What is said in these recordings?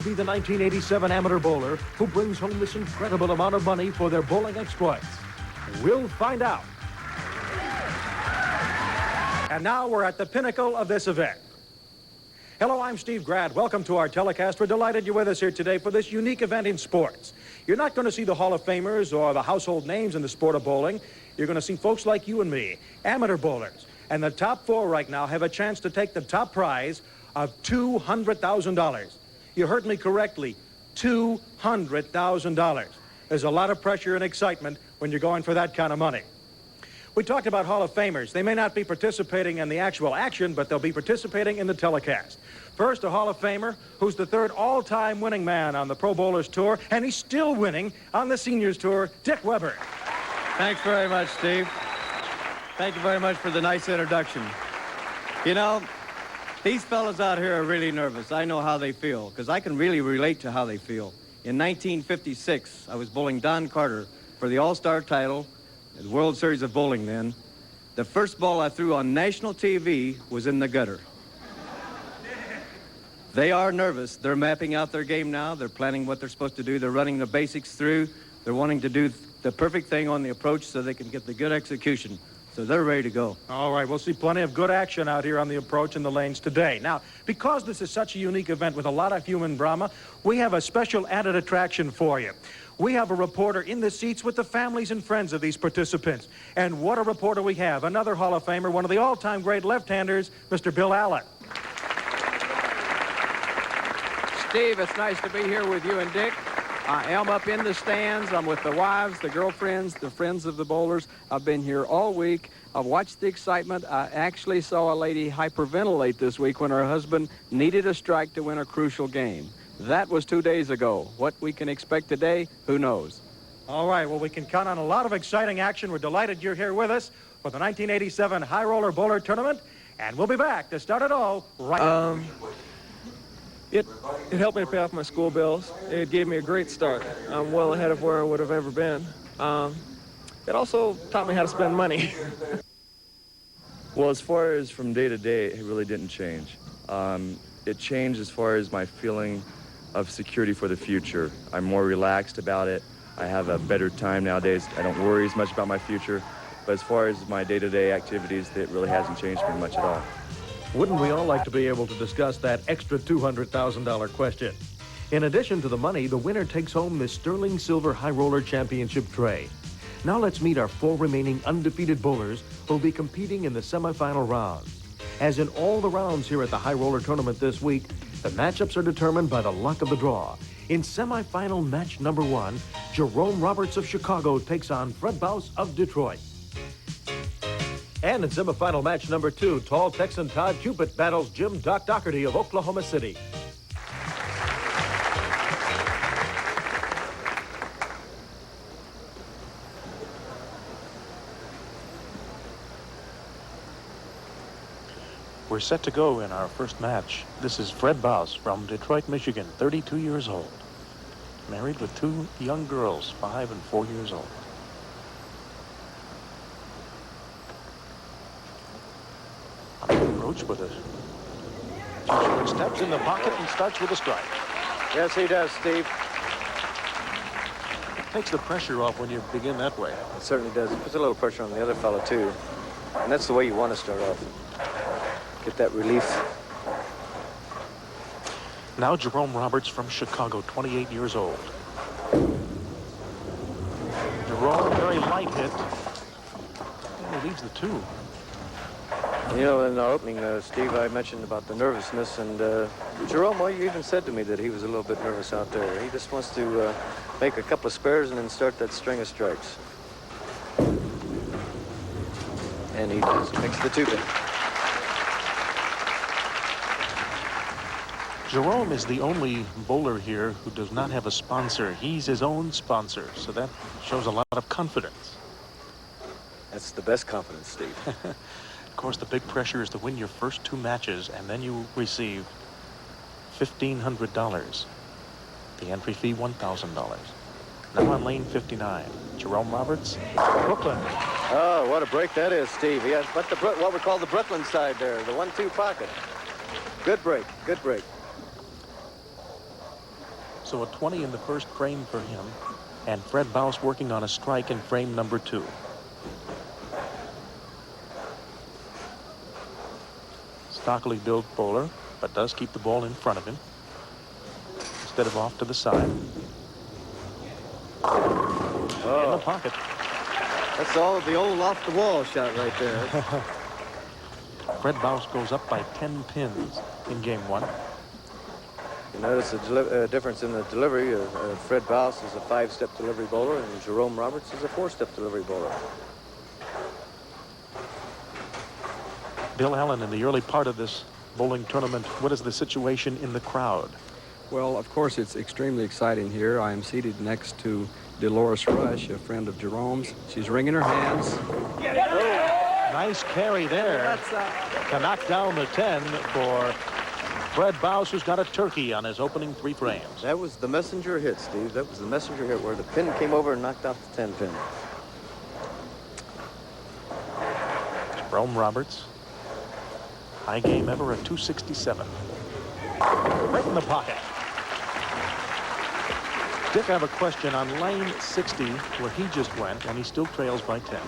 be the 1987 amateur bowler who brings home this incredible amount of money for their bowling exploits? We'll find out. And now we're at the pinnacle of this event. Hello, I'm Steve Grad. Welcome to our telecast. We're delighted you're with us here today for this unique event in sports. You're not going to see the Hall of Famers or the household names in the sport of bowling. You're going to see folks like you and me, amateur bowlers. And the top four right now have a chance to take the top prize of $200,000. You heard me correctly, $200,000. There's a lot of pressure and excitement when you're going for that kind of money. We talked about Hall of Famers. They may not be participating in the actual action, but they'll be participating in the telecast. First, a Hall of Famer who's the third all-time winning man on the Pro Bowlers Tour, and he's still winning on the Seniors Tour, Dick Weber. Thanks very much, Steve. Thank you very much for the nice introduction. You know, these fellas out here are really nervous. I know how they feel, because I can really relate to how they feel. In 1956, I was bowling Don Carter for the All-Star title, the World Series of Bowling then. The first ball I threw on national TV was in the gutter. They are nervous. They're mapping out their game now. They're planning what they're supposed to do. They're running the basics through. They're wanting to do the perfect thing on the approach so they can get the good execution. So they're ready to go. All right, we'll see plenty of good action out here on the approach in the lanes today. Now, because this is such a unique event with a lot of human drama, we have a special added attraction for you. We have a reporter in the seats with the families and friends of these participants. And what a reporter we have. Another Hall of Famer, one of the all-time great left-handers, Mr. Bill Allen. Steve, it's nice to be here with you and Dick. I am up in the stands. I'm with the wives, the girlfriends, the friends of the bowlers. I've been here all week. I've watched the excitement. I actually saw a lady hyperventilate this week when her husband needed a strike to win a crucial game. That was 2 days ago. What we can expect today, who knows? All right, well, we can count on a lot of exciting action. We're delighted you're here with us for the 1987 High Roller Bowler Tournament, and we'll be back to start it all right now. It helped me to pay off my school bills. It gave me a great start. I'm well ahead of where I would have ever been. It also taught me how to spend money. Well, as far as from day to day, it really didn't change. It changed as far as my feeling of security for the future. I'm more relaxed about it. I have a better time nowadays. I don't worry as much about my future. But as far as my day-to-day activities, it really hasn't changed me much at all. Wouldn't we all like to be able to discuss that extra $200,000 question? In addition to the money, the winner takes home this sterling silver high roller championship tray. Now let's meet our four remaining undefeated bowlers who'll be competing in the semifinal round. As in all the rounds here at the high roller tournament this week, the matchups are determined by the luck of the draw. In semifinal match number 1, Jerome Roberts of Chicago takes on Fred Bouse of Detroit. And in semifinal match number 2, tall Texan Todd Cupid battles Jim Doc Doherty of Oklahoma City. We're set to go in our first match. This is Fred Bouse from Detroit, Michigan, 32 years old. Married with 2 young girls, 5 and 4 years old. On the approach with it. Steps in the pocket and starts with a strike. Yes, he does, Steve. Takes the pressure off when you begin that way. It certainly does. It puts a little pressure on the other fellow, too. And that's the way you want to start off. Get that relief. Now Jerome Roberts from Chicago, 28 years old. Jerome, very light hit. And he leaves the 2. You know, in our opening, Steve, I mentioned about the nervousness, and Jerome, well, you even said to me that he was a little bit nervous out there. He just wants to make a couple of spares and then start that string of strikes. And he does. Makes the 2 pin. Jerome is the only bowler here who does not have a sponsor. He's his own sponsor, so that shows a lot of confidence. That's the best confidence, Steve. Of course, the big pressure is to win your first 2 matches, and then you receive $1,500. The entry fee, $1,000. Now on lane 59, Jerome Roberts, Brooklyn. Oh, what a break that is, Steve. He has what we call the Brooklyn side there, the 1-2 pocket. Good break, good break. So a 20 in the first frame for him, and Fred Baus working on a strike in frame number 2. Stockily built bowler, but does keep the ball in front of him instead of off to the side. In the pocket. That's all the old off-the-wall shot right there. Fred Baus goes up by 10 pins in game 1. You notice the difference in the delivery. Fred Baus is a 5-step delivery bowler, and Jerome Roberts is a 4-step delivery bowler. Bill Allen, in the early part of this bowling tournament, what is the situation in the crowd? Well, of course, it's extremely exciting here. I am seated next to Dolores Rush, a friend of Jerome's. She's wringing her hands. Nice carry there to knock down the 10 for Fred Baus, who's got a turkey on his opening 3 frames. That was the messenger hit, Steve. That was the messenger hit where the pin came over and knocked off the 10 pin. Jerome Roberts. High game ever at 267. Right in the pocket. Dick, I have a question on lane 60 where he just went, and he still trails by 10.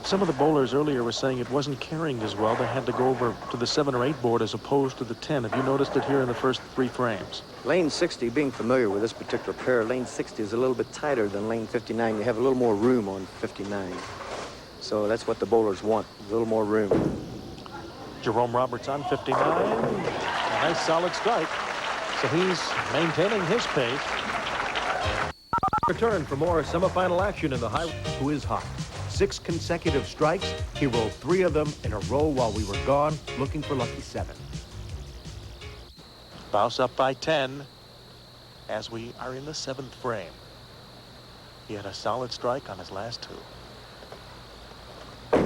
Some of the bowlers earlier were saying it wasn't carrying as well. They had to go over to the 7 or 8 board as opposed to the 10. Have you noticed it here in the first 3 frames? Lane 60, being familiar with this particular pair, lane 60 is a little bit tighter than lane 59. You have a little more room on 59. So that's what the bowlers want, a little more room. Jerome Roberts on 59. A nice solid strike. So he's maintaining his pace. Return for more semifinal action in the high, who is hot. 6 consecutive strikes. He rolled 3 of them in a row while we were gone, looking for lucky 7. Baus up by 10 as we are in the 7th frame. He had a solid strike on his last 2.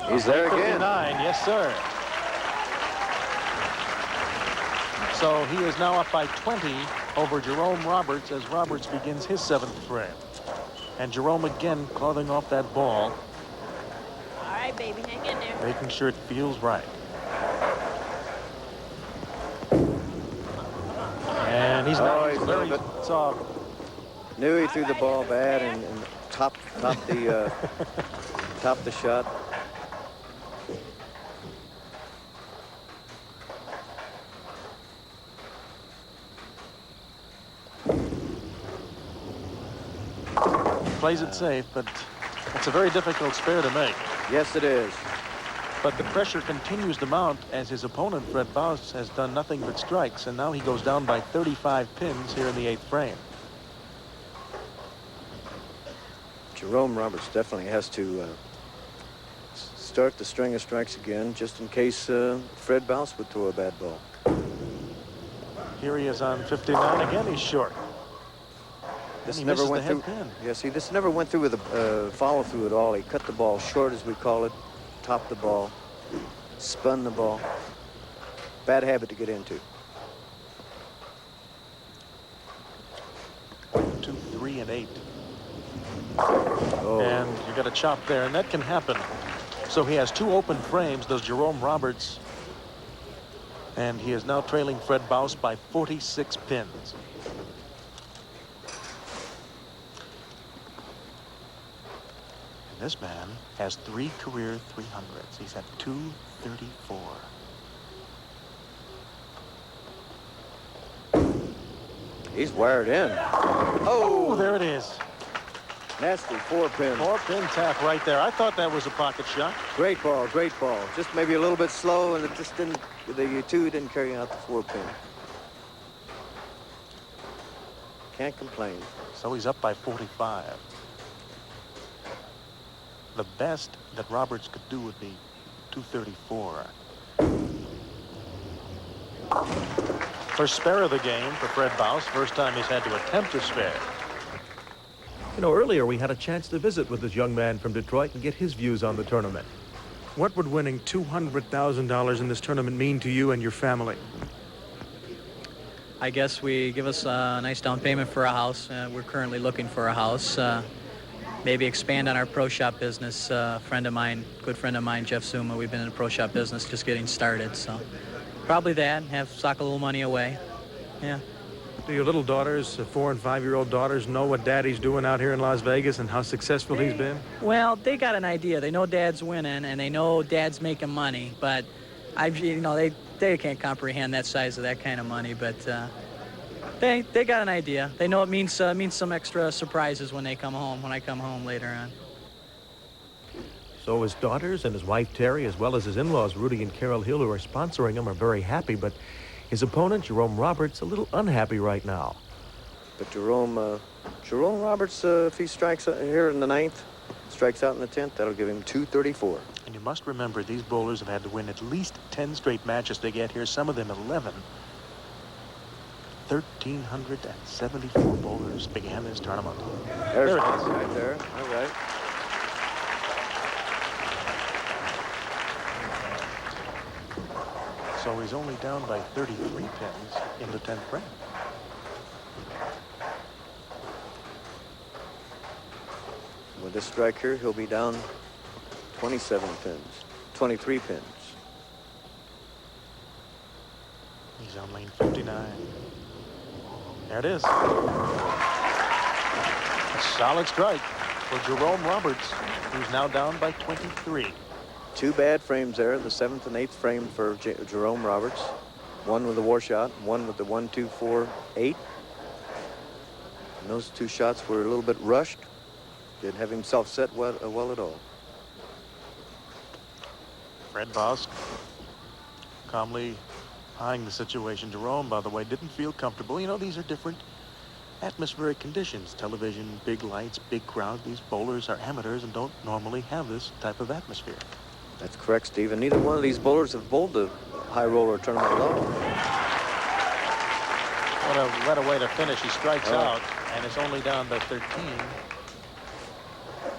He's there again. 59, yes, sir. So he is now up by 20 over Jerome Roberts as Roberts begins his 7th frame. And Jerome again clothing off that ball. All right, baby, hang in there. Making sure it feels right. And he's not he's a very little bit- soft. Knew he threw the ball bad and topped the topped the shot. Plays it safe, but it's a very difficult spare to make. Yes, it is. But the pressure continues to mount as his opponent, Fred Baus, has done nothing but strikes, and now he goes down by 35 pins here in the 8th frame. Jerome Roberts definitely has to start the string of strikes again, just in case Fred Baus would throw a bad ball. Here he is on 59. Again, he's short. This He never misses went the through. head pin. Yeah, see, this never went through with a follow through at all. He cut the ball short, as we call it, topped the ball, spun the ball. Bad habit to get into. 2, 3, and 8. Oh. And you got a chop there, and that can happen. So he has 2 open frames, does Jerome Roberts. And he is now trailing Fred Baus by 46 pins. And this man has 3 career 300s. He's at 234. He's wired in. Oh, there it is. Nasty 4-pin. 4-pin tap right there. I thought that was a pocket shot. Great ball, great ball. Just maybe a little bit slow, and it just didn't. The 2 didn't carry out the 4-pin. Can't complain. So he's up by 45. The best that Roberts could do would be 234. First spare of the game for Fred Baus. First time he's had to attempt a spare. You know, earlier we had a chance to visit with this young man from Detroit and get his views on the tournament. What would winning $200,000 in this tournament mean to you and your family? I guess we give us a nice down payment for a house. We're currently looking for a house. Maybe expand on our pro shop business. Good friend of mine, Jeff Zuma, we've been in the pro shop business just getting started. So Probably that. Sock a little money away. Yeah. Do your little daughters, 4 and 5-year-old daughters, know what Daddy's doing out here in Las Vegas and how successful he's been? Well, they got an idea. They know Dad's winning, and they know Dad's making money. But they can't comprehend that size of that kind of money. But they got an idea. They know it means some extra surprises when they come home. When I come home later on. So his daughters and his wife Terry, as well as his in-laws Rudy and Carol Hill, who are sponsoring him, are very happy. But his opponent, Jerome Roberts, a little unhappy right now. But Jerome Roberts, if he strikes here in the 9th, strikes out in the 10th, that'll give him 234. And you must remember, these bowlers have had to win at least 10 straight matches to get here, some of them 11. 1,374 bowlers began this tournament. There it is. is. Right there. All right. So he's only down by 33 pins in the 10th frame. With this strike here, he'll be down 27 pins, 23 pins. He's on lane 59. There it is. A solid strike for Jerome Roberts, who's now down by 23. 2 bad frames there, the 7th and 8th frame for Jerome Roberts. One with the war shot, one with the 1, 2, 4, 8. And those 2 shots were a little bit rushed. Didn't have himself set well at all. Fred Bosk calmly eyeing the situation. Jerome, by the way, didn't feel comfortable. You know, these are different atmospheric conditions. Television, big lights, big crowd. These bowlers are amateurs and don't normally have this type of atmosphere. That's correct, Steve. And neither one of these bowlers have bowled the high roller tournament at all. What a way to finish. He strikes out, and it's only down to 13.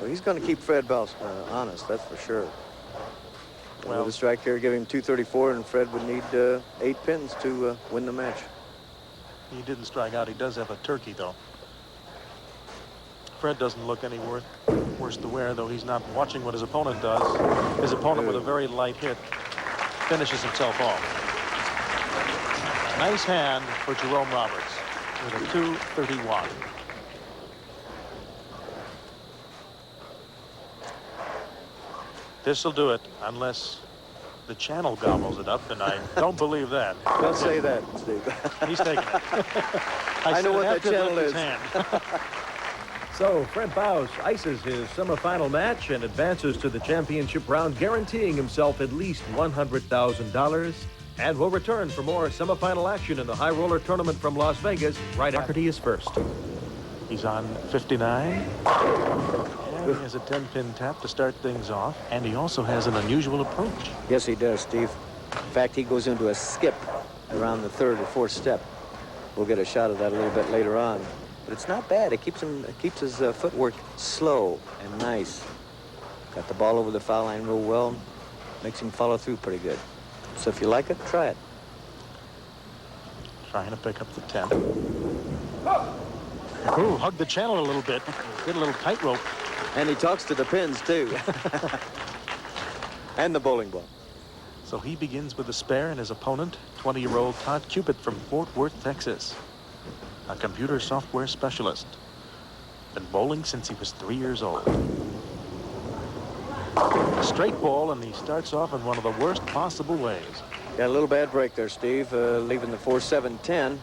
Well, he's going to keep Fred Bell honest, that's for sure. Well, with a strike here, give him 234, and Fred would need 8 pins to win the match. He didn't strike out. He does have a turkey, though. Fred doesn't look any worse to wear, though he's not watching what his opponent does. His opponent, with a very light hit, finishes himself off. Nice hand for Jerome Roberts with a 231. This'll do it, unless the channel gobbles it up, and I don't believe that. Don't say that, Steve. He's taking it. I know what that channel is. So Fred Baus ices his semifinal match and advances to the championship round, guaranteeing himself at least $100,000. And we'll return for more semifinal action in the high roller tournament from Las Vegas right after he is first. He's on 59. And he has a 10-pin tap to start things off. And he also has an unusual approach. Yes, he does, Steve. In fact, he goes into a skip around the 3rd or 4th step. We'll get a shot of that a little bit later on. But it's not bad. It keeps his footwork slow and nice. Got the ball over the foul line real well. Makes him follow through pretty good. So if you like it, try it. Trying to pick up the 10. Ooh, hug the channel a little bit. Did a little tightrope. And he talks to the pins, too. And the bowling ball. So he begins with a spare, and his opponent, 20-year-old Todd Cupid from Fort Worth, Texas. A computer software specialist. Been bowling since he was 3 years old. A straight ball, and he starts off in one of the worst possible ways. Got a little bad break there, Steve, leaving the 4-7-10.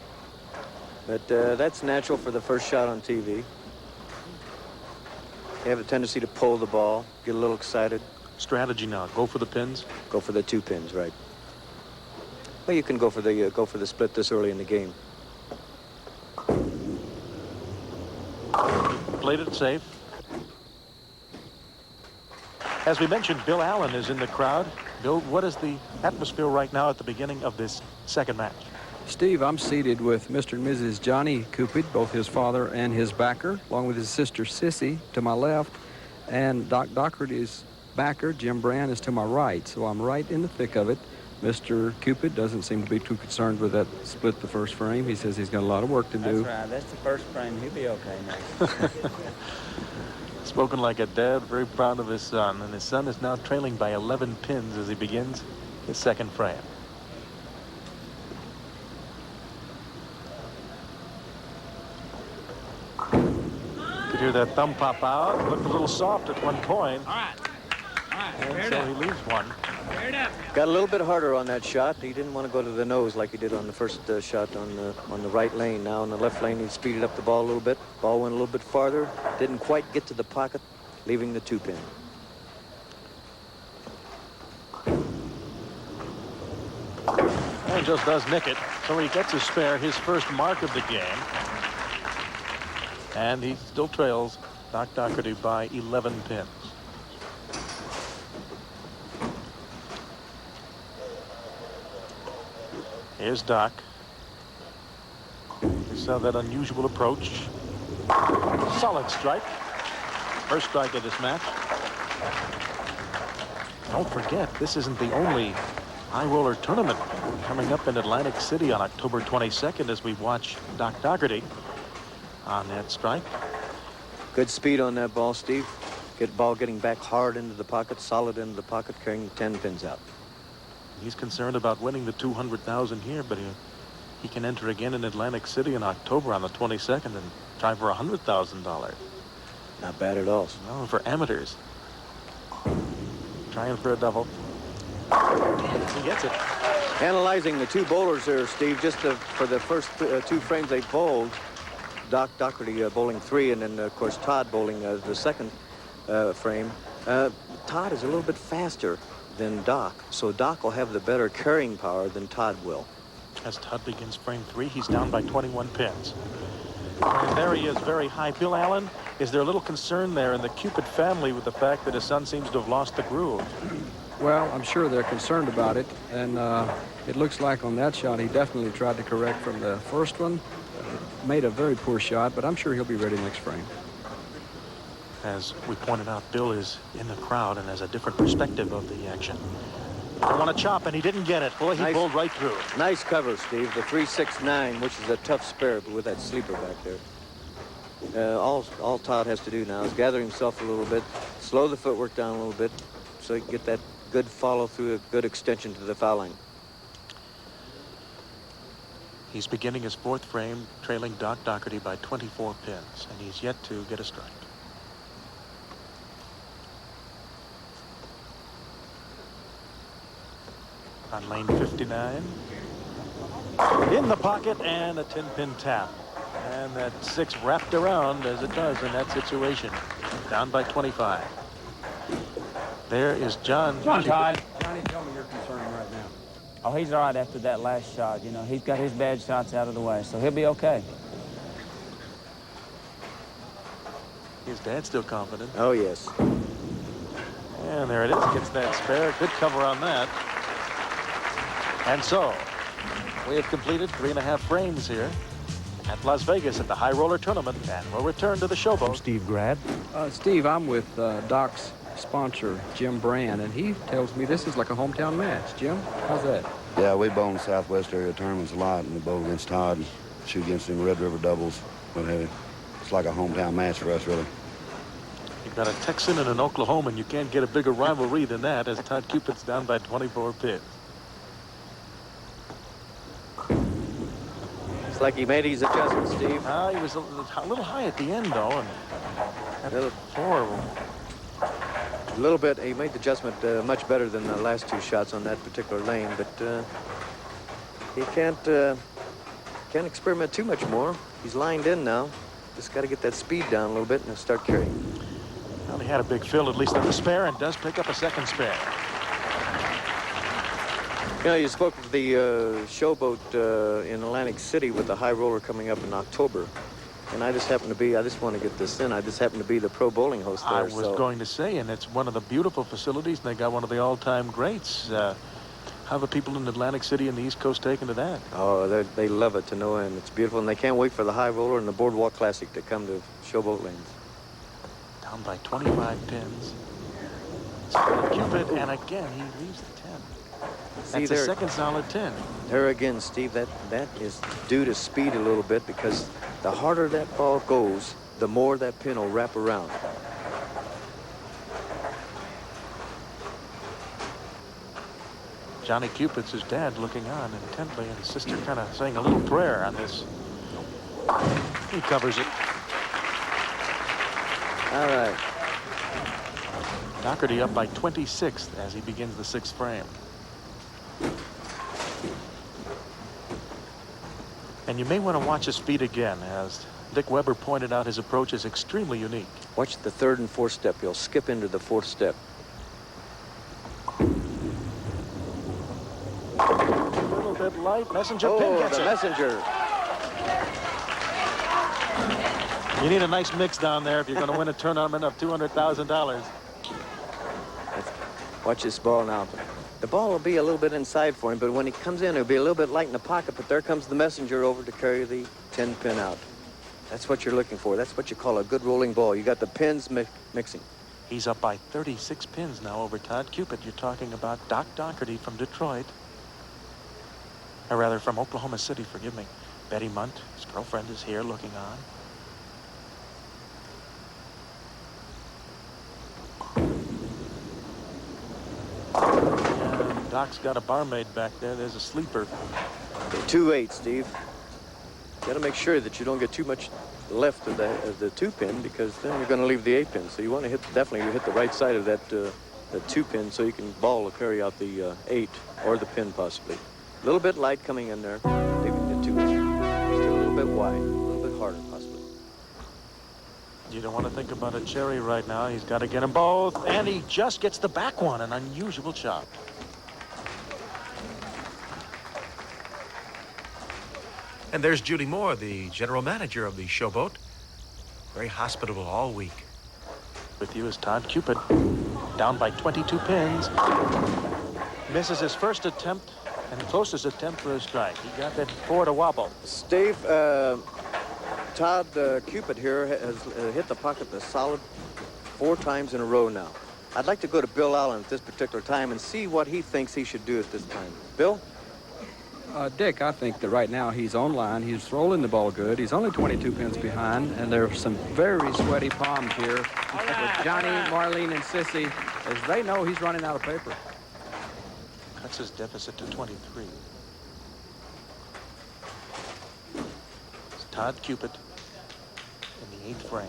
But that's natural for the first shot on TV. You have a tendency to pull the ball, get a little excited. Strategy now, go for the pins. Go for the 2 pins, right? Well, you can go for the split this early in the game. Played it safe. As we mentioned, Bill Allen is in the crowd. Bill, what is the atmosphere right now at the beginning of this second match? Steve, I'm seated with Mr. and Mrs. Johnny Cupid, both his father and his backer, along with his sister Sissy to my left, and Doc Docherty's backer, Jim Brand, is to my right. So I'm right in the thick of it. Mr. Cupid doesn't seem to be too concerned with that split the first frame. He says he's got a lot of work to do. That's right. That's the first frame. He'll be okay now. Spoken like a dad, very proud of his son. And his son is now trailing by 11 pins as he begins his second frame. could hear that thumb pop out. Looked a little soft at one point. All right. And so he leaves one. Got a little bit harder on that shot. He didn't want to go to the nose like he did on the first shot on the right lane. Now in the left lane, he speeded up the ball a little bit. Ball went a little bit farther. Didn't quite get to the pocket, leaving the 2-pin. And just does nick it. So he gets a spare, his first mark of the game. And he still trails Doc Doherty by 11 pins. Here's Doc. You saw that unusual approach. Solid strike. First strike of this match. Don't forget, this isn't the only high roller tournament coming up in Atlantic City on October 22nd as we watch Doc Doherty on that strike. Good speed on that ball, Steve. Ball getting back hard into the pocket, solid into the pocket, carrying 10 pins out. He's concerned about winning the 200,000 here, but he can enter again in Atlantic City in October on the 22nd and try for $100,000. Not bad at all. No, for amateurs. Trying for a double. He gets it. Analyzing the two bowlers there, Steve, just for the first 2 frames they bowled, Doc Doherty bowling 3, and then, of course, Todd bowling the second frame. Todd is a little bit faster than Doc, so Doc will have the better carrying power than Todd will. As Todd begins frame 3, he's down by 21 pins. And there he is, very high. Bill Allen, is there a little concern there in the Cupid family with the fact that his son seems to have lost the groove? Well, I'm sure they're concerned about it, and it looks like on that shot he definitely tried to correct from the first one. Made a very poor shot, but I'm sure he'll be ready next frame. As we pointed out, Bill is in the crowd and has a different perspective of the action. I want to chop, and he didn't get it. Boy, he bowled right through. Nice cover, Steve. The 3-6-9, which is a tough spare, but with that sleeper back there. All Todd has to do now is gather himself a little bit, slow the footwork down a little bit, so he can get that good follow through, a good extension to the foul line. He's beginning his 4th frame, trailing Doc Doherty by 24 pins, and he's yet to get a strike. On lane 59. In the pocket, and a 10-pin tap. And that 6 wrapped around as it does in that situation. Down by 25. There is John. Come on, Todd. Johnny, tell me your concern right now. Oh, he's all right after that last shot. You know, he's got his bad shots out of the way, so he'll be okay. His dad's still confident. Oh, yes. And there it is. Gets that spare. Good cover on that. And so, we have completed 3.5 frames here at Las Vegas at the High Roller Tournament, and we'll return to the showboat. Steve Grad. Steve, I'm with Doc's sponsor, Jim Brand, and he tells me this is like a hometown match. Jim, how's that? Yeah, we bowl in the Southwest area tournaments a lot, and we bowl against Todd, and shoot against him Red River doubles, what have you. It's like a hometown match for us, really. You've got a Texan and an Oklahoman. You can't get a bigger rivalry than that, as Todd Cupid's down by 24 pins. It's like he made his adjustments, Steve. He was a little high at the end, though, and that was horrible. A little bit. He made the adjustment much better than the last 2 shots on that particular lane, but he can't experiment too much more. He's lined in now. Just got to get that speed down a little bit and he'll start carrying. Well, he had a big fill, at least on the spare, and does pick up a second spare. You know, you spoke of the showboat in Atlantic City with the high roller coming up in October. And I just want to get this in. I just happen to be the pro bowling host there. I was going to say, and it's one of the beautiful facilities, and they got one of the all-time greats. How the people in Atlantic City and the East Coast taken to that? Oh, they love it to no end. It's beautiful, and they can't wait for the high roller and the Boardwalk Classic to come to showboat lanes. Down by 25 pins. Cupid, and again, he leaves the 10. That's a second solid 10. There again, Steve, that is due to speed a little bit, because the harder that ball goes, the more that pin will wrap around. Johnny Cupid's his dad looking on intently, and his sister kind of saying a little prayer on this. He covers it. All right. Doherty up by 26 as he begins the sixth frame. And you may want to watch his feet again. As Dick Weber pointed out, his approach is extremely unique. Watch the third and fourth step. He'll skip into the fourth step. A little bit light. Messenger pin gets the it. messenger. You need a nice mix down there if you're going to win a tournament of $200,000. Watch this ball now. The ball will be a little bit inside for him, but when he comes in, it'll be a little bit light in the pocket, but there comes the messenger over to carry the 10 pin out. That's what you're looking for. That's what you call a good rolling ball. You got the pins mixing. He's up by 36 pins now over Todd Cupid. You're talking about Doc Doherty from Detroit. Or rather, from Oklahoma City, forgive me. Betty Munt, his girlfriend, is here looking on. And Doc's got a barmaid back there. There's a sleeper. 2-8, Steve. You got to make sure that you don't get too much left of the 2 pin, because then you're going to leave the 8 pin. So you want to definitely hit the right side of that 2 pin so you can ball to carry out the 8 or the pin possibly. A little bit light coming in there. Leaving the 2 in. Still a little bit wide, a little bit harder possibly. You don't want to think about a cherry right now. He's got to get them both, and he just gets the back one. An unusual chop. And there's Judy Moore, the general manager of the Showboat. Very hospitable all week. With you is Todd Cupid, down by 22 pins. Misses his first attempt and closest attempt for a strike. He got that 4 to wobble. Steve, Todd Cupid here has hit the pocket the solid 4 times in a row now. I'd like to go to Bill Allen at this particular time and see what he thinks he should do at this time. Bill? Dick, I think that right now he's online. He's rolling the ball good. He's only 22 pins behind, and there are some very sweaty palms here with Johnny, Marlene, and Sissy, as they know he's running out of paper. Cuts his deficit to 23. It's Todd Cupid in the 8th frame.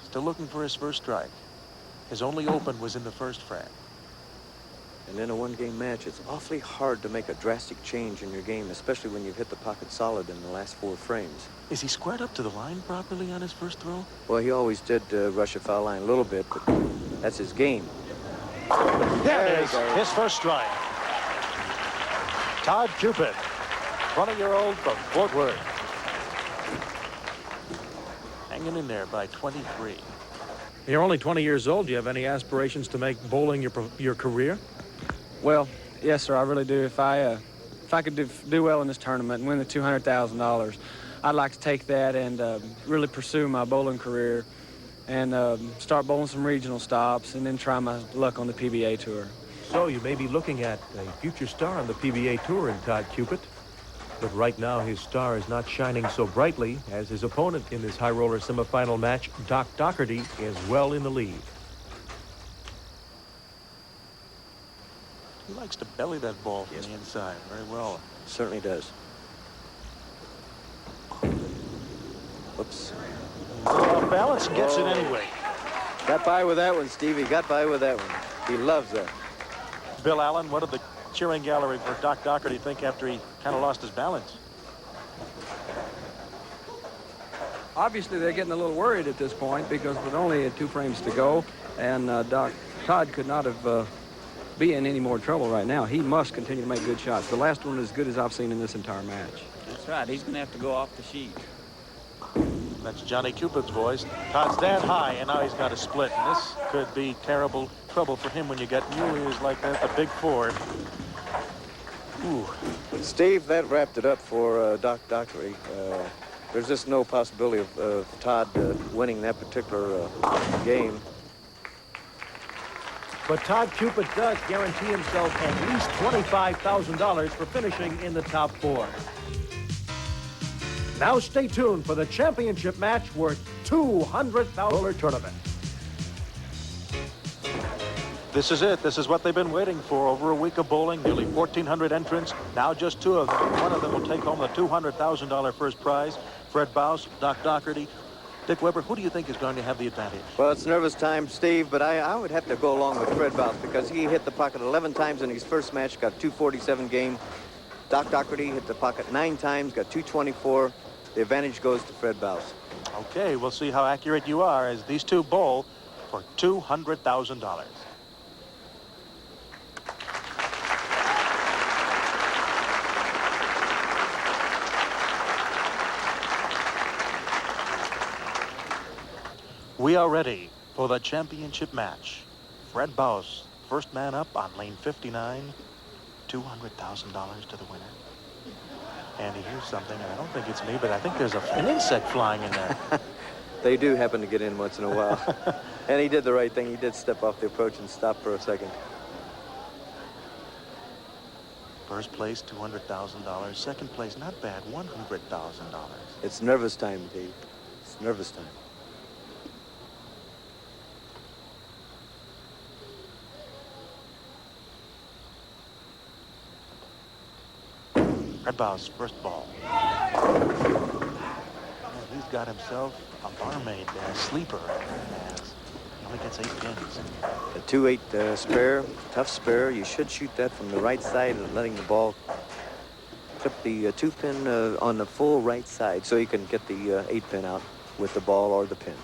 Still looking for his first strike. His only open was in the first frame. And in a one-game match, it's awfully hard to make a drastic change in your game, especially when you've hit the pocket solid in the last 4 frames. Is he squared up to the line properly on his first throw? Well, he always did rush a foul line a little bit, but that's his game. There it is, his first strike. Todd Cupid, 20-year-old from Fort Worth. Hanging in there by 23. You're only 20 years old. Do you have any aspirations to make bowling your career? Well, yes, sir, I really do. If I could do well in this tournament and win the $200,000, I'd like to take that and really pursue my bowling career and start bowling some regional stops and then try my luck on the PBA tour. So you may be looking at a future star on the PBA tour in Todd Cupid. But right now, his star is not shining so brightly as his opponent in this high roller semifinal match, Doc Doherty, is well in the lead. He likes to belly that ball from the inside very well. Certainly does. Whoops. Off balance, gets it anyway. Got by with that one, Stevie. Got by with that one. He loves that. Bill Allen, what did the cheering gallery for Doc Doherty think after he kind of lost his balance? Obviously, they're getting a little worried at this point because with only 2 frames to go, and Todd could not have be in any more trouble right now. He must continue to make good shots. The last one is as good as I've seen in this entire match. That's right. He's going to have to go off the sheet. That's Johnny Cupid's voice. Todd's that high, and now he's got a split. And this could be terrible trouble for him when you get muleys like that, the big 4. Ooh. Steve, that wrapped it up for Doc Doherty. There's just no possibility of Todd winning that particular game. But Todd Cupid does guarantee himself at least $25,000 for finishing in the top 4. Now stay tuned for the championship match worth $200,000 tournament. This is it. This is what they've been waiting for. Over a week of bowling, nearly 1,400 entrants. Now just 2 of them. One of them will take home the $200,000 first prize. Fred Bouse, Doc Doherty. Dick Weber, who do you think is going to have the advantage? Well, it's nervous time, Steve, but I would have to go along with Fred Bouse because he hit the pocket 11 times in his first match, got 247 game. Doc Doherty hit the pocket 9 times, got 224. The advantage goes to Fred Bouse. Okay, we'll see how accurate you are as these two bowl for $200,000. We are ready for the championship match. Fred Bouse, first man up on lane 59, $200,000 to the winner. Andy, here's something, and I don't think it's me, but I think there's an insect flying in there. They do happen to get in once in a while. And he did the right thing. He did step off the approach and stop for a second. First place, $200,000. Second place, not bad, $100,000. It's nervous time, Dave. It's nervous time. Fred Bouse, first ball. And he's got himself a barmaid there, sleeper. He only gets 8 pins. A 2-8 spare, tough spare. You should shoot that from the right side and letting the ball clip the 2-pin on the full right side so you can get the 8-pin out with the ball or the pin.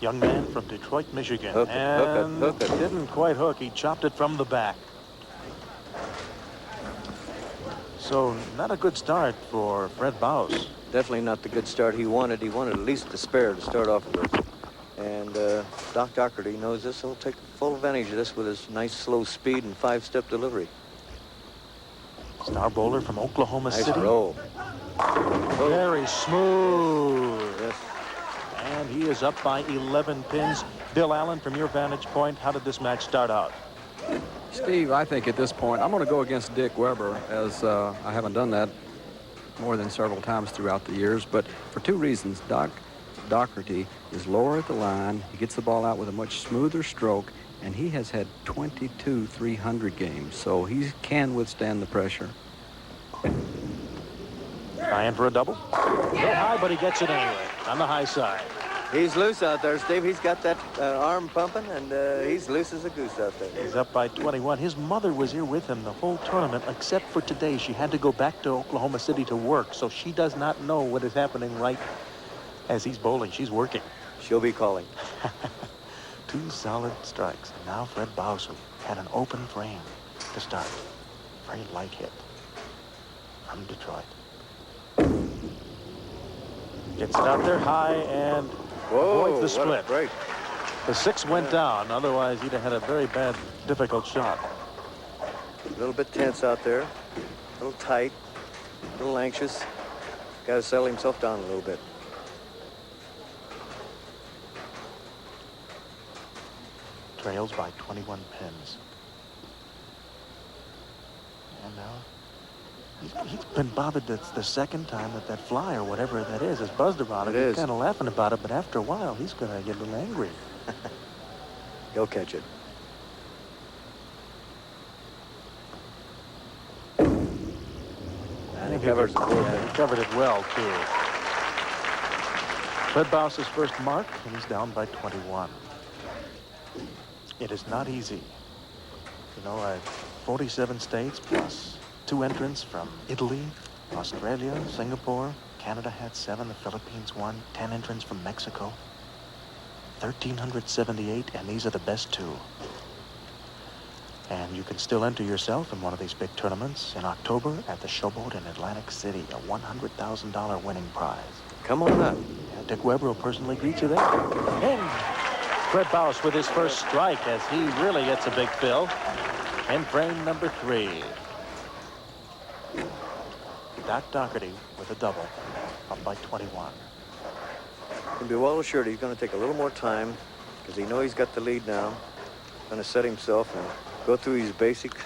Young man from Detroit, Michigan. Hook it. Didn't quite hook. He chopped it from the back. So not a good start for Fred Bouse. Definitely not the good start he wanted. He wanted at least the spare to start off with. And Doc Doherty knows this. He'll take full advantage of this with his nice slow speed and 5-step delivery. Star bowler from Oklahoma Nice City. roll. Very smooth. Yes. And he is up by 11 pins. Bill Allen, from your vantage point, how did this match start out? Steve, I think at this point, I'm going to go against Dick Weber, as I haven't done that more than several times throughout the years, but for 2 reasons. Doc Doherty is lower at the line. He gets the ball out with a much smoother stroke, and he has had 22 300 games, so he can withstand the pressure. Trying for a double. Go high, but he gets it anyway on the high side. He's loose out there, Steve. He's got that arm pumping, and he's loose as a goose out there. He's up by 21. His mother was here with him the whole tournament, except for today. She had to go back to Oklahoma City to work, so she does not know what is happening right as he's bowling. She's working. She'll be calling. 2 solid strikes. And now Fred Bouse had an open frame to start. Very light hit from Detroit. Gets it out there high and avoids the split. Great. The 6 went down. Otherwise, he'd have had a very bad, difficult shot. A little bit tense out there. A little tight. A little anxious. Got to settle himself down a little bit. Trails by 21 pins. And now he's been bothered the second time that fly or whatever that is has buzzed around him. He's kind of laughing about it, but after a while, he's going to get a little angry. He'll catch it. And he covered it well, too. Fred Bouse's first mark, and he's down by 21. It is not easy. You know, 47 states plus 2 entrants from Italy, Australia, Singapore. Canada had 7, the Philippines 1, 10 entrants from Mexico. 1,378, and these are the best 2. And you can still enter yourself in one of these big tournaments in October at the Showboat in Atlantic City, a $100,000 winning prize. Come on up. Yeah, Dick Weber will personally greet you there. And Fred Bouse with his first strike as he really gets a big fill. And frame number 3. Doc Doherty with a double, up by 21. You can be well assured he's going to take a little more time because he knows he's got the lead now. Going to set himself and go through his basics.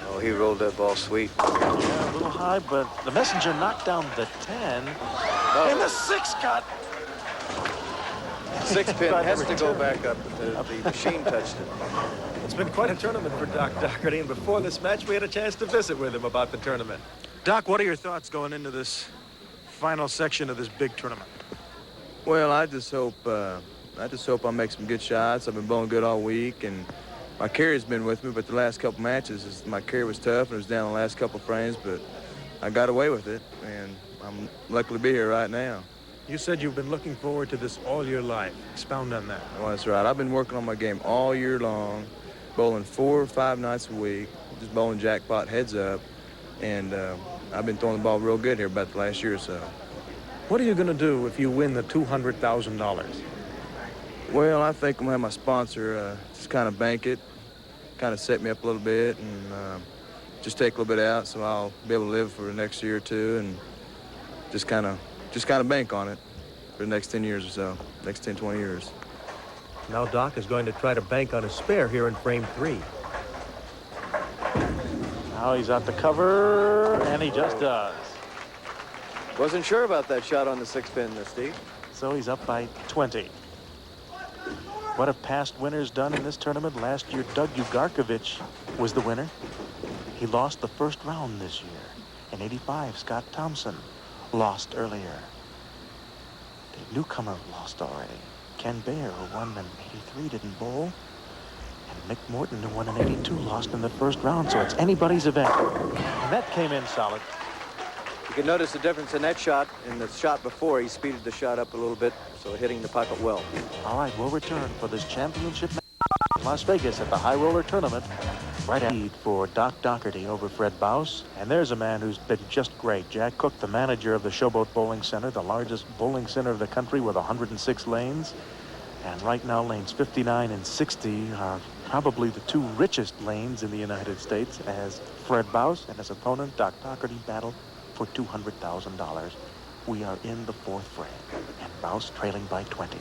Oh, he rolled that ball sweet. Yeah, a little high, but the messenger knocked down the 10. And the 6 cut. Six pin has to go back up. The machine touched it. It's been quite a tournament for Doc Doherty, and before this match, we had a chance to visit with him about the tournament. Doc, what are your thoughts going into this final section of this big tournament? Well, I just hope I'll make some good shots. I've been bowling good all week, and my carry's been with me, but the last couple matches, my carry was tough, and it was down the last couple frames, but I got away with it, and I'm lucky to be here right now. You said you've been looking forward to this all your life. Expound on that. Well, that's right. I've been working on my game all year long, bowling 4 or 5 nights a week, just bowling jackpot heads up, and I've been throwing the ball real good here about the last year or so. What are you going to do if you win the $200,000? Well, I think I'm going to have my sponsor just kind of bank it, kind of set me up a little bit, and just take a little bit out so I'll be able to live for the next year or two, and just kind of bank on it for the next 10 years or so, next 10, 20 years. Now Doc is going to try to bank on a spare here in frame 3. Now he's out the cover, and he just does. Wasn't sure about that shot on the 6 pin there, Steve. So he's up by 20. What have past winners done in this tournament? Last year, Doug Ugarkovich was the winner. He lost the first round this year. In '85, Scott Thompson lost earlier. The newcomer lost already. Ken Baer, who won in '83, didn't bowl. And Mick Morton, who won in '82, lost in the first round. So it's anybody's event. And that came in solid. You can notice the difference in that shot and the shot before. He speeded the shot up a little bit, so hitting the pocket well. All right, we'll return for this championship match in Las Vegas at the High Roller Tournament. Right at lead for Doc Doherty over Fred Bouse. And there's a man who's been just great. Jack Cook, the manager of the Showboat Bowling Center, the largest bowling center of the country with 106 lanes. And right now, lanes 59 and 60 are probably the 2 richest lanes in the United States, as Fred Bouse and his opponent, Doc Doherty, battle for $200,000. We are in the 4th frame, and Bouse trailing by 20.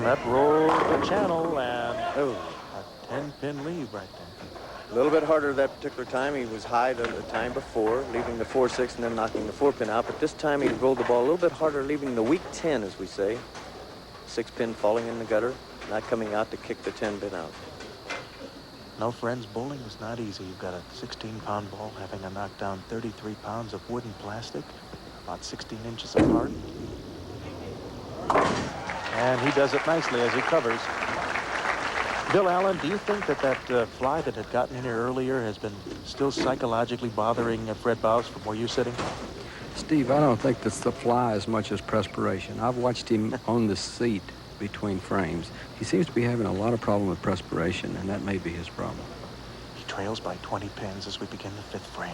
That rolls the channel, and a 10-pin lead right there. A little bit harder that particular time. He was high the time before, leaving the 4-6 and then knocking the 4-pin out. But this time he rolled the ball a little bit harder, leaving the weak 10, as we say. 6-pin falling in the gutter, not coming out to kick the 10-pin out. No, friends, bowling is not easy. You've got a 16-pound ball having to knock down 33 pounds of wood and plastic, about 16 inches apart. And he does it nicely as he covers. Bill Allen, do you think that fly that had gotten in here earlier has been still psychologically bothering Fred Bouse from where you're sitting? Steve, I don't think that's the fly as much as perspiration. I've watched him on the seat between frames. He seems to be having a lot of problem with perspiration, and that may be his problem. He trails by 20 pins as we begin the 5th frame.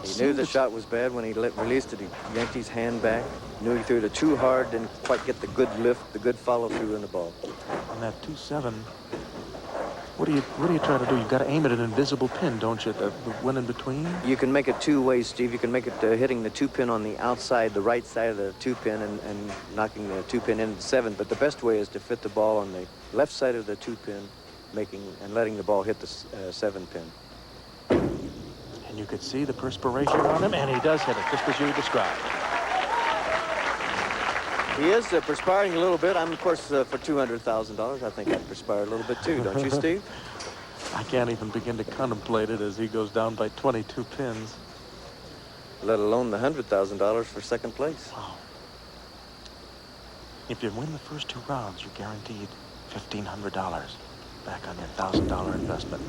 He knew the shot was bad when he released it. He yanked his hand back. Knew he threw it too hard, didn't quite get the good lift, the good follow-through in the ball. On that 2-7, what do you try to do? You've got to aim at an invisible pin, don't you? The one in between? You can make it 2 ways, Steve. You can make it hitting the 2-pin on the outside, the right side of the 2-pin, and knocking the 2-pin into the 7. But the best way is to fit the ball on the left side of the 2-pin, and letting the ball hit the 7-pin. And you could see the perspiration on him, and he does hit it, just as you described. He is perspiring a little bit. I'm, of course, for $200,000, I think I'd perspire a little bit, too. Don't you, Steve? I can't even begin to contemplate it as he goes down by 22 pins. Let alone the $100,000 for second place. Wow. If you win the first 2 rounds, you're guaranteed $1,500 back on your $1,000 investment.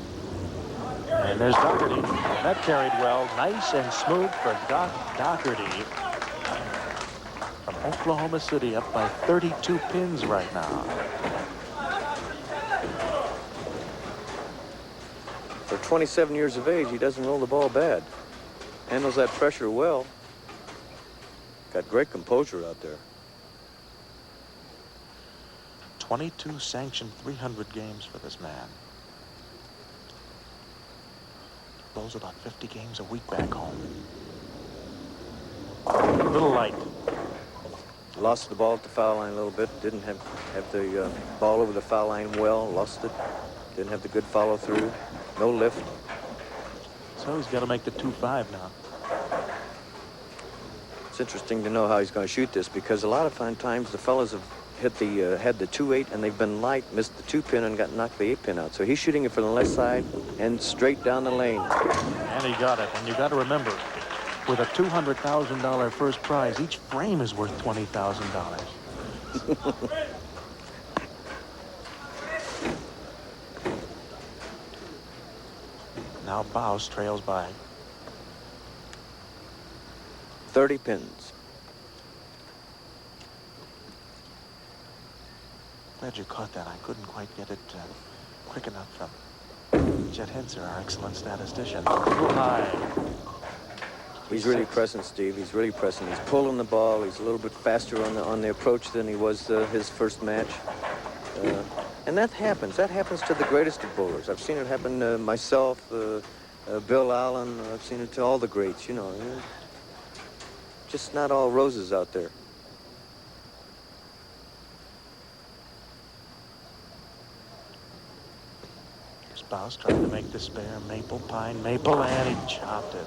And there's Doherty. That carried well. Nice and smooth for Doc Doherty. From Oklahoma City, up by 32 pins right now. For 27 years of age, he doesn't roll the ball bad. Handles that pressure well. Got great composure out there. 22 sanctioned 300 games for this man. Bowls about 50 games a week back home. A little light. Lost the ball at the foul line a little bit. Didn't have the ball over the foul line well. Lost it. Didn't have the good follow through. No lift. So he's got to make the 2-5 now. It's interesting to know how he's going to shoot this, because a lot of times the fellas have hit the had the 2-8 and they've been light, missed the 2-pin and got knocked the 8-pin out. So he's shooting it from the left side and straight down the lane. And he got it. And you got to remember, with a $200,000 first prize, each frame is worth $20,000. Now Baus trails by 30 pins. Glad you caught that. I couldn't quite get it quick enough from Chet Henser, our excellent statistician. Too high. He's really pressing, Steve. He's really pressing. He's pulling the ball. He's a little bit faster on the approach than he was his first match. And that happens. That happens to the greatest of bowlers. I've seen it happen to myself, Bill Allen. I've seen it to all the greats, you know. Just not all roses out there. Here's Baus trying to make the spare. Maple, pine, maple, and he chopped it.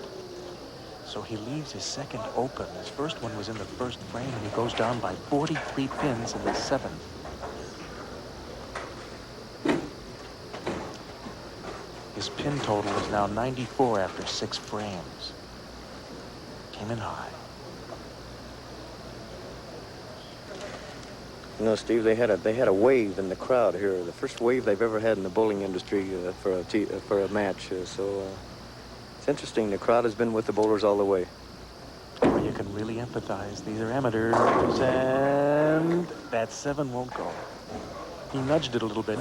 So he leaves his second open. His first one was in the first frame, and he goes down by 43 pins in the 7th. His pin total is now 94 after 6 frames. Came in high. You know, Steve, they had a wave in the crowd here. The first wave they've ever had in the bowling industry for a match. So it's interesting. The crowd has been with the bowlers all the way. Where you can really empathize. These are amateurs, and that 7 won't go. He nudged it a little bit.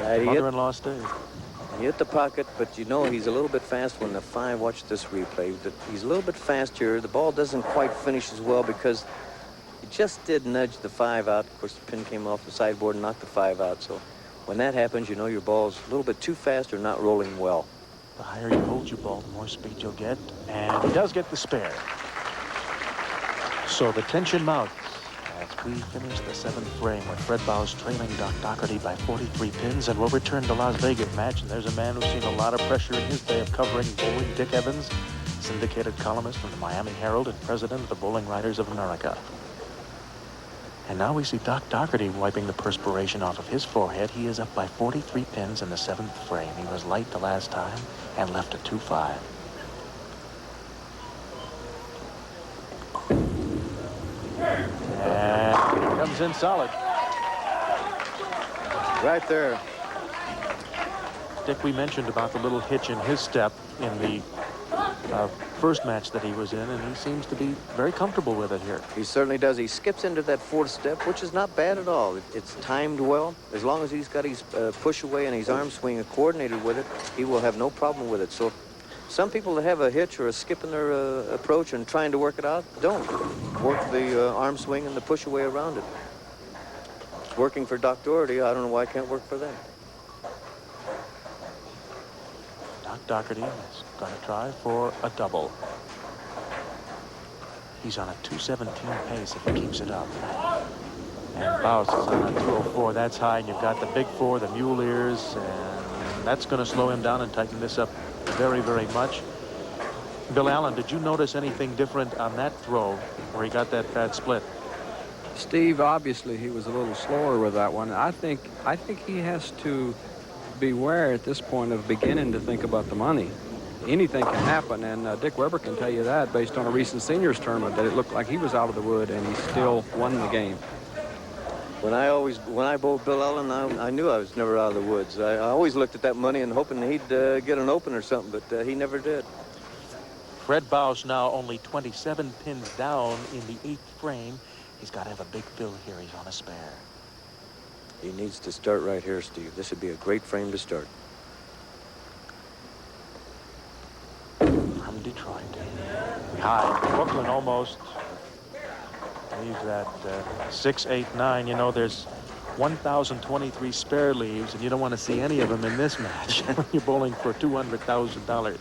Mother-in-law stayed. He hit the pocket, but you know he's a little bit fast when the 5. Watch this replay. He's a little bit fast here. The ball doesn't quite finish as well because he just did nudge the 5 out. Of course, the pin came off the sideboard and knocked the 5 out. So when that happens, you know your ball's a little bit too fast or not rolling well. The higher you hold your ball, the more speed you'll get. And he does get the spare. So the tension mounts as we finish the 7th frame with Fred Baus trailing Doc Doherty by 43 pins. And we'll return to Las Vegas match. And there's a man who's seen a lot of pressure in his day of covering bowling, Dick Evans, syndicated columnist from the Miami Herald and president of the Bowling Writers of America. And now we see Doc Doherty wiping the perspiration off of his forehead. He is up by 43 pins in the 7th frame. He was light the last time and left a 2-5. And he comes in solid. Right there. Dick, we mentioned about the little hitch in his step in the first match that he was in, and he seems to be very comfortable with it here. He certainly does. He skips into that 4th step, which is not bad at all. It's timed well. As long as he's got his push away and his arm swing coordinated with it, he will have no problem with it. So some people that have a hitch or a skip in their approach and trying to work it out, don't work the arm swing and the push away around it. It's working for Doc Doherty. I don't know why it can't work for them. Doc Doherty is going to try for a double. He's on a 217 pace if he keeps it up. And Baus is on a 204. That's high, and you've got the big 4, the mule ears, and that's going to slow him down and tighten this up very, very much. Bill Allen, did you notice anything different on that throw where he got that bad split? Steve, obviously he was a little slower with that one. I think he has to beware at this point of beginning to think about the money. Anything can happen, and Dick Weber can tell you that based on a recent seniors tournament, that it looked like he was out of the wood and he still won the game. When I bowled Bill Allen, I knew I was never out of the woods. I always looked at that money and hoping he'd get an open or something, but he never did. Fred Baus now only 27 pins down in the 8th frame. He's got to have a big fill here. He's on a spare. He needs to start right here, Steve. This would be a great frame to start. From Detroit. High. Brooklyn almost. Leaves that 6, 8, 9. You know, there's 1,023 spare leaves, and you don't want to see any of them in this match when you're bowling for $200,000.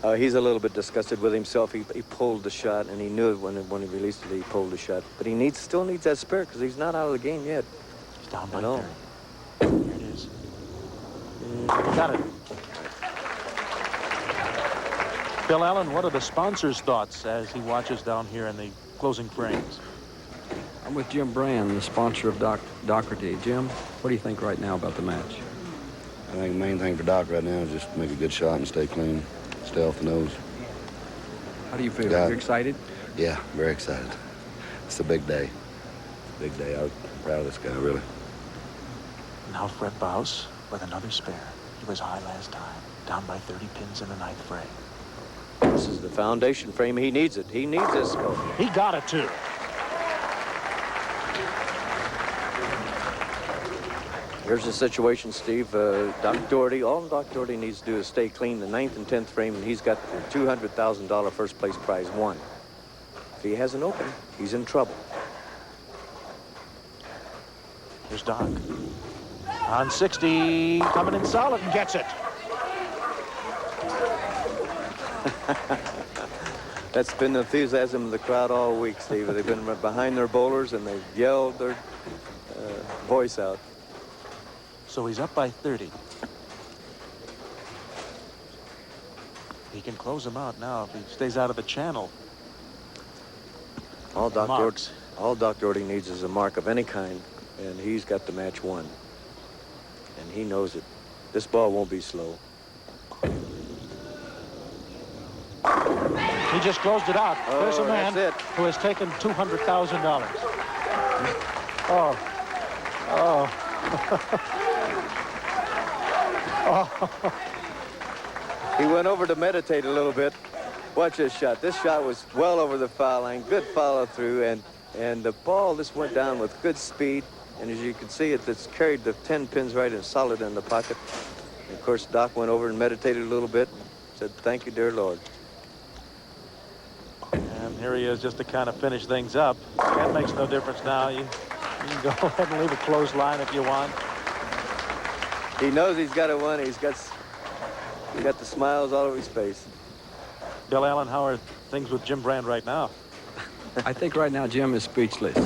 He's a little bit disgusted with himself. He pulled the shot, and he knew it when he released it, he pulled the shot. But he still needs that spirit because he's not out of the game yet. He's down by 30. Here it is. Got it. Bill Allen, what are the sponsor's thoughts as he watches down here in the closing frames? I'm with Jim Brand, the sponsor of Doherty. Jim, what do you think right now about the match? I think the main thing for Doc right now is just make a good shot and stay clean, stay off the nose. How do you feel? Yeah. You excited? Yeah, very excited. It's a big day. Big day. I'm proud of this guy, really. Now Fred Bouse with another spare. He was high last time, down by 30 pins in the ninth frame. This is the foundation frame. He needs it. He needs this. He got it, too. Here's the situation, Steve. Doc Doherty, all Doc Doherty needs to do is stay clean the 9th and 10th frame, and he's got the $200,000 first place prize won. If he has an open, he's in trouble. Here's Doc. On 60, coming in solid and gets it. That's been the enthusiasm of the crowd all week, Steve. They've been behind their bowlers, and they've yelled their voice out. So he's up by 30. He can close him out now if he stays out of the channel. All Doc Doherty needs is a mark of any kind, and he's got the match won. And he knows it. This ball won't be slow. He just closed it out. Oh, There's a man that's it. who has taken $200,000. Oh. Oh. Oh. He went over to meditate a little bit. Watch this shot. This shot was well over the foul line. Good follow through, and the ball just went down with good speed. And as you can see, it's carried the 10 pins right and solid in the pocket. And of course, Doc went over and meditated a little bit and said, "Thank you, dear Lord." And here he is just to kind of finish things up. That makes no difference now. You can go ahead and leave a closed line if you want. He knows he's got a win. He's got the smiles all over his face. Bill Allen, how are things with Jim Brand right now? I think right now Jim is speechless.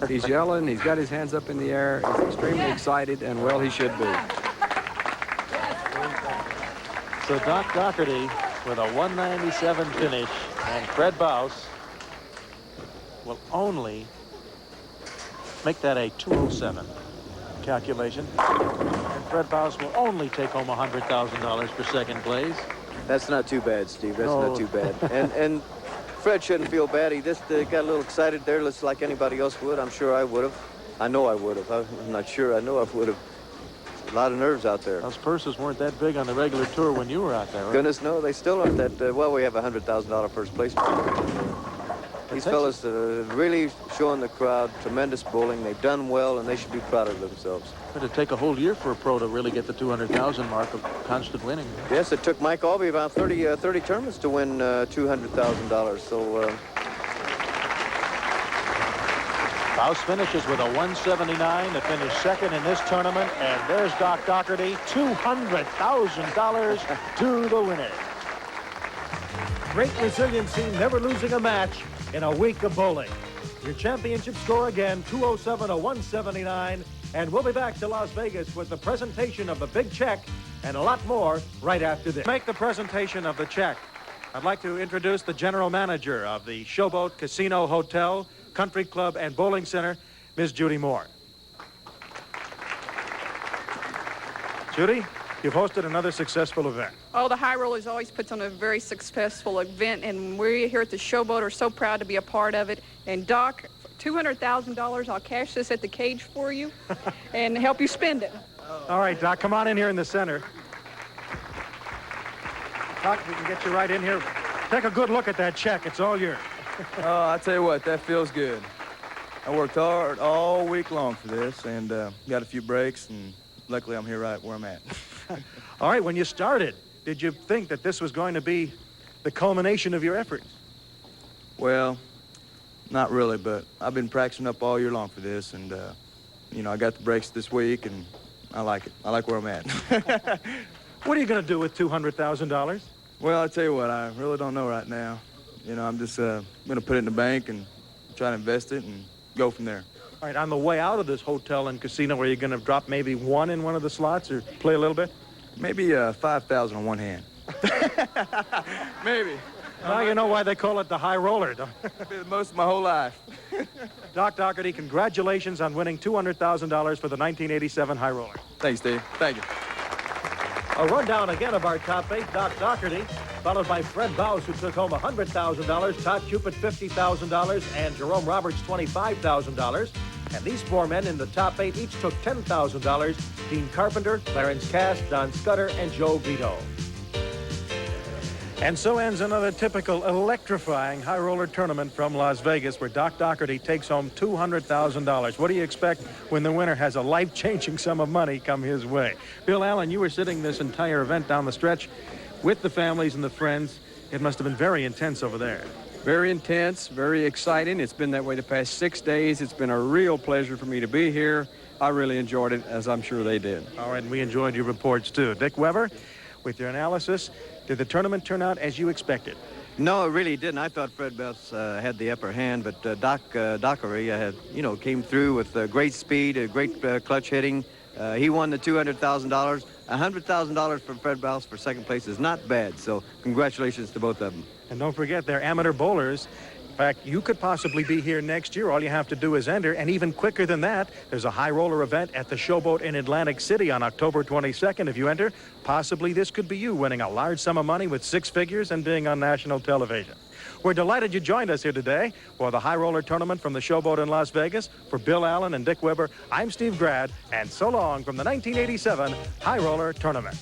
He's yelling. He's got his hands up in the air. He's extremely excited, and well, he should be. So Doc Doherty with a 197 finish, and Fred Bouse will only make that a 207 calculation. And Fred Bouse will only take home $100,000 for second place. That's not too bad, Steve. That's No. not too bad. And Fred shouldn't feel bad. He just got a little excited there, just like anybody else would. I'm sure I would have. I know I would have. I'm not sure. I know I would have. A lot of nerves out there. Those purses weren't that big on the regular tour when you were out there, right? Goodness, no, they still aren't that. Well, we have a $100,000 first place. These fellas really showing the crowd tremendous bowling. They've done well, and they should be proud of themselves. It'd take a whole year for a pro to really get the 200,000 mark of constant winning. Yes, it took Mike Albee about 30 tournaments to win $200,000. So Bouse finishes with a 179 to finish second in this tournament, and there's Doc Doherty, $200,000 to the winner. Great resiliency, never losing a match in a week of bowling. Your championship score again, 207 to 179. And we'll be back to Las Vegas with the presentation of the big check and a lot more right after this. Make the presentation of the check. I'd like to introduce the general manager of the Showboat Casino Hotel, Country Club, and Bowling Center, Ms. Judy Moore. Judy, you've hosted another successful event. Oh, the High Rollers always puts on a very successful event, and we here at the Showboat are so proud to be a part of it. And Doc, $200,000, I'll cash this at the cage for you and help you spend it. All right, Doc, come on in here in the center. Doc, we can get you right in here. Take a good look at that check. It's all yours. Oh, I tell you what, that feels good. I worked hard all week long for this, and got a few breaks, and luckily I'm here right where I'm at. All right, when you started, did you think that this was going to be the culmination of your efforts? Well, not really, but I've been practicing up all year long for this, and, you know, I got the breaks this week, and I like it. I like where I'm at. What are you going to do with $200,000? Well, I tell you what, I really don't know right now. You know, I'm just going to put it in the bank and try to invest it and go from there. All right, on the way out of this hotel and casino, are you going to drop maybe one in one of the slots or play a little bit? Maybe 5,000 on one hand. Maybe. Now you know why they call it the high roller. Been most of my whole life. Doc Doherty, congratulations on winning $200,000 for the 1987 high roller. Thanks, Steve. Thank you. A rundown again of our top 8, Doc Doherty, followed by Fred Bouse, who took home $100,000, Todd Cupid $50,000, and Jerome Roberts $25,000. And these 4 men in the top 8 each took $10,000, Dean Carpenter, Clarence Cass, Don Scudder, and Joe Vito. And so ends another typical electrifying high roller tournament from Las Vegas, where Doc Doherty takes home $200,000. What do you expect when the winner has a life-changing sum of money come his way? Bill Allen, you were sitting this entire event down the stretch with the families and the friends. It must have been very intense over there. Very intense, very exciting. It's been that way the past 6 days. It's been a real pleasure for me to be here. I really enjoyed it, as I'm sure they did. All right, and we enjoyed your reports, too. Dick Weber, with your analysis, did the tournament turn out as you expected? No, it really didn't. I thought Fred Bouse had the upper hand, but Doc Doherty came through with great speed, great clutch hitting. He won the $200,000. $100,000 for Fred Bouse for second place is not bad, so congratulations to both of them. And don't forget, they're amateur bowlers. In fact, you could possibly be here next year. All you have to do is enter, and even quicker than that, there's a high roller event at the Showboat in Atlantic City on October 22nd. If you enter, possibly this could be you winning a large sum of money with 6 figures and being on national television. We're delighted you joined us here today for the high roller tournament from the Showboat in Las Vegas. For Bill Allen and Dick Weber, I'm Steve Grad, and so long from the 1987 High Roller Tournament.